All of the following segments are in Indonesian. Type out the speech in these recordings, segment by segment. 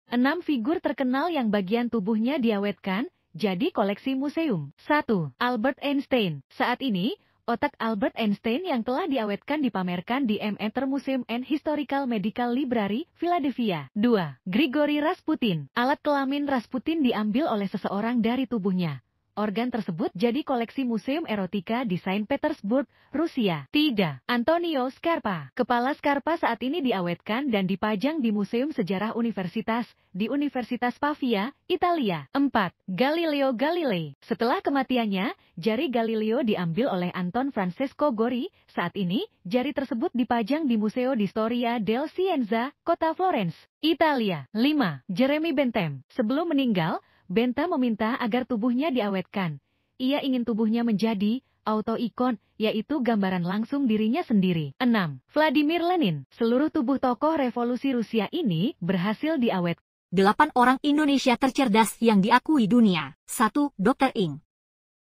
6 figur terkenal yang bagian tubuhnya diawetkan, jadi koleksi museum. 1. Albert Einstein. Saat ini, otak Albert Einstein yang telah diawetkan dipamerkan di Meter Museum and Historical Medical Library, Philadelphia. 2. Grigory Rasputin. Alat kelamin Rasputin diambil oleh seseorang dari tubuhnya. Organ tersebut jadi koleksi Museum Erotika di Saint Petersburg, Rusia. 3. Antonio Scarpa. Kepala Scarpa saat ini diawetkan dan dipajang di Museum Sejarah Universitas, di Universitas Pavia, Italia. 4. Galileo Galilei. Setelah kematiannya, jari Galileo diambil oleh Anton Francesco Gori. Saat ini, jari tersebut dipajang di Museo di Storia del Scienza, kota Florence, Italia. 5. Jeremy Bentham. Sebelum meninggal, Bentham meminta agar tubuhnya diawetkan. Ia ingin tubuhnya menjadi auto-ikon, yaitu gambaran langsung dirinya sendiri. 6. Vladimir Lenin. Seluruh tubuh tokoh revolusi Rusia ini berhasil diawetkan. 8 orang Indonesia tercerdas yang diakui dunia. 1. Dr. Ing.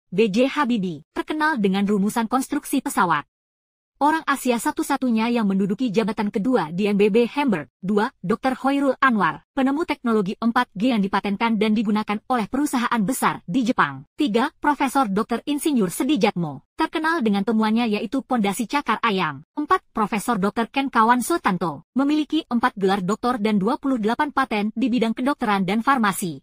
B.J. Habibie, terkenal dengan rumusan konstruksi pesawat. Orang Asia satu-satunya yang menduduki jabatan kedua di MBB Hamburg. 2. Dr. Hoirul Anwar, penemu teknologi 4G yang dipatenkan dan digunakan oleh perusahaan besar di Jepang. 3. Profesor Dr. Insinyur Sedi Jatmo, terkenal dengan temuannya yaitu pondasi cakar ayam. 4. Profesor Dr. Ken Kawan Sotanto, memiliki 4 gelar doktor dan 28 paten di bidang kedokteran dan farmasi.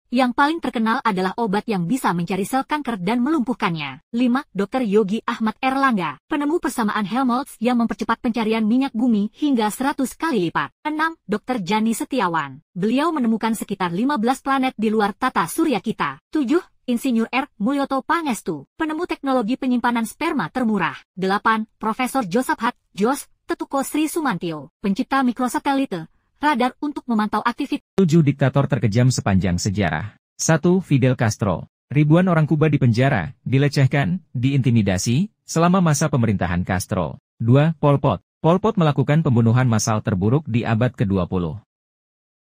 Yang paling terkenal adalah obat yang bisa mencari sel kanker dan melumpuhkannya. 5. Dr. Yogi Ahmad Erlangga, penemu persamaan Helmholtz yang mempercepat pencarian minyak bumi hingga 100 kali lipat. 6. Dr. Jani Setiawan, beliau menemukan sekitar 15 planet di luar tata surya kita. 7. Insinyur R. Mulyoto Pangestu, penemu teknologi penyimpanan sperma termurah. 8. Profesor Joseph Hart, Jos Tetuko Sri Sumantio, pencipta mikrosatelit, radar untuk memantau aktivitas. 7 diktator terkejam sepanjang sejarah. 1. Fidel Castro. Ribuan orang Kuba dipenjara, dilecehkan, diintimidasi, selama masa pemerintahan Castro. 2. Pol Pot. Pol Pot melakukan pembunuhan massal terburuk di abad ke-20.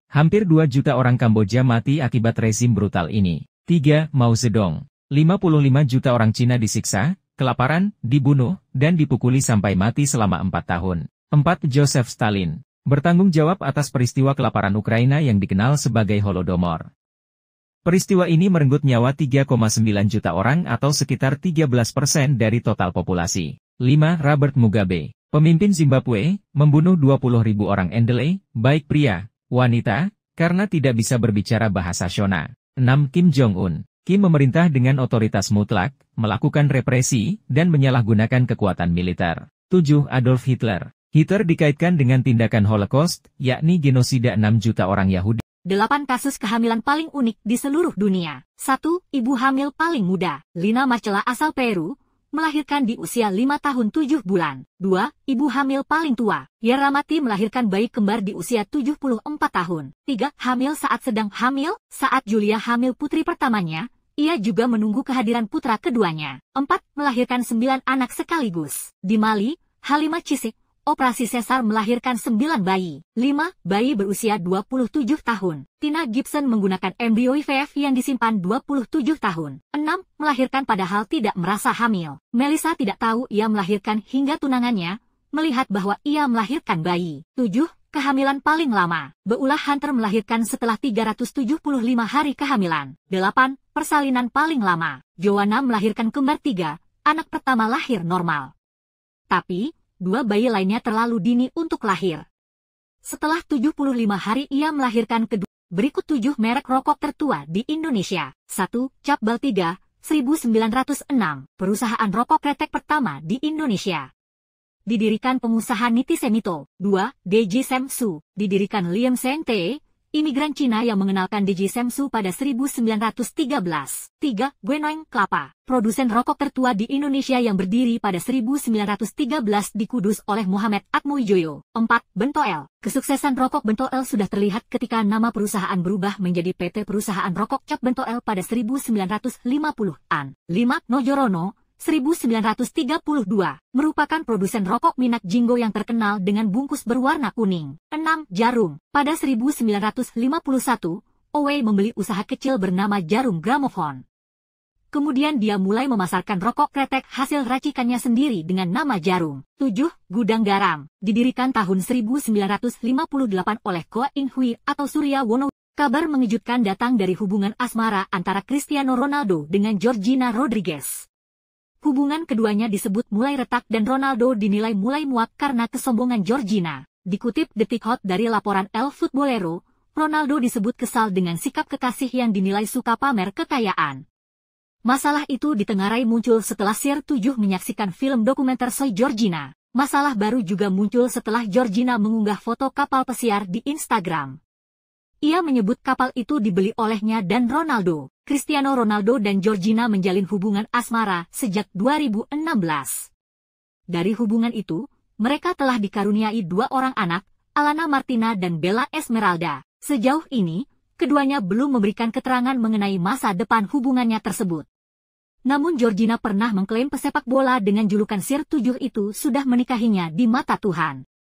Hampir 2 juta orang Kamboja mati akibat rezim brutal ini. 3. Mao Zedong. 55 juta orang Cina disiksa, kelaparan, dibunuh, dan dipukuli sampai mati selama 4 tahun. 4. Joseph Stalin. Bertanggung jawab atas peristiwa kelaparan Ukraina yang dikenal sebagai Holodomor. Peristiwa ini merenggut nyawa 3,9 juta orang atau sekitar 13% dari total populasi. 5. Robert Mugabe, pemimpin Zimbabwe, membunuh 20.000 orang Ndele, baik pria, wanita, karena tidak bisa berbicara bahasa Shona. 6. Kim Jong-un. Kim memerintah dengan otoritas mutlak, melakukan represi, dan menyalahgunakan kekuatan militer. 7. Adolf Hitler. Hitler dikaitkan dengan tindakan Holocaust, yakni genosida 6 juta orang Yahudi. 8 kasus kehamilan paling unik di seluruh dunia. 1. Ibu hamil paling muda, Lina Marcella asal Peru, melahirkan di usia 5 tahun 7 bulan. 2. Ibu hamil paling tua, Yeramati melahirkan bayi kembar di usia 74 tahun. 3. Hamil saat sedang hamil, saat Julia hamil putri pertamanya, ia juga menunggu kehadiran putra keduanya. 4. Melahirkan 9 anak sekaligus. Di Mali, Halimah Cisik, operasi sesar melahirkan 9 bayi. 5. Bayi berusia 27 tahun. Tina Gibson menggunakan embrio IVF yang disimpan 27 tahun. 6. Melahirkan padahal tidak merasa hamil. Melissa tidak tahu ia melahirkan hingga tunangannya melihat bahwa ia melahirkan bayi. 7. Kehamilan paling lama. Beulah Hunter melahirkan setelah 375 hari kehamilan. 8. Persalinan paling lama. Joanna melahirkan kembar 3, anak pertama lahir normal. Tapi 2 bayi lainnya terlalu dini untuk lahir. Setelah 75 hari ia melahirkan kedua. Berikut 7 merek rokok tertua di Indonesia. 1. Cap Bal 3, 1906, perusahaan rokok kretek pertama di Indonesia. Didirikan pengusaha Niti Semito. 2. DJ Semsu, didirikan Liam Seng Te, imigran Cina yang mengenalkan DJ Semsu pada 1913. 3. Guenoeng Kelapa, produsen rokok tertua di Indonesia yang berdiri pada 1913 di Kudus oleh Muhammad Atmowijoyo. 4. Bentoel, kesuksesan rokok Bentoel sudah terlihat ketika nama perusahaan berubah menjadi PT Perusahaan Rokok Cap Bentoel pada 1950-an. 5. Nojorono, 1932, merupakan produsen rokok minyak Jinggo yang terkenal dengan bungkus berwarna kuning. 6. Jarum, pada 1951, Owe membeli usaha kecil bernama Jarum Gramofon. Kemudian dia mulai memasarkan rokok kretek hasil racikannya sendiri dengan nama Jarum. 7. Gudang Garam. Didirikan tahun 1958 oleh Ko In Hui atau Surya Wono. Kabar mengejutkan datang dari hubungan asmara antara Cristiano Ronaldo dengan Georgina Rodriguez. Hubungan keduanya disebut mulai retak dan Ronaldo dinilai mulai muak karena kesombongan Georgina. Dikutip Detik Hot dari laporan El Futbolero, Ronaldo disebut kesal dengan sikap kekasih yang dinilai suka pamer kekayaan. Masalah itu ditengarai muncul setelah Sir7 menyaksikan film dokumenter Soy Georgina. Masalah baru juga muncul setelah Georgina mengunggah foto kapal pesiar di Instagram. Ia menyebut kapal itu dibeli olehnya dan Ronaldo. Cristiano Ronaldo dan Georgina menjalin hubungan asmara sejak 2016. Dari hubungan itu, mereka telah dikaruniai 2 orang anak, Alana Martina dan Bella Esmeralda. Sejauh ini, keduanya belum memberikan keterangan mengenai masa depan hubungannya tersebut. Namun Georgina pernah mengklaim pesepak bola dengan julukan Sir7 itu sudah menikahinya di mata Tuhan.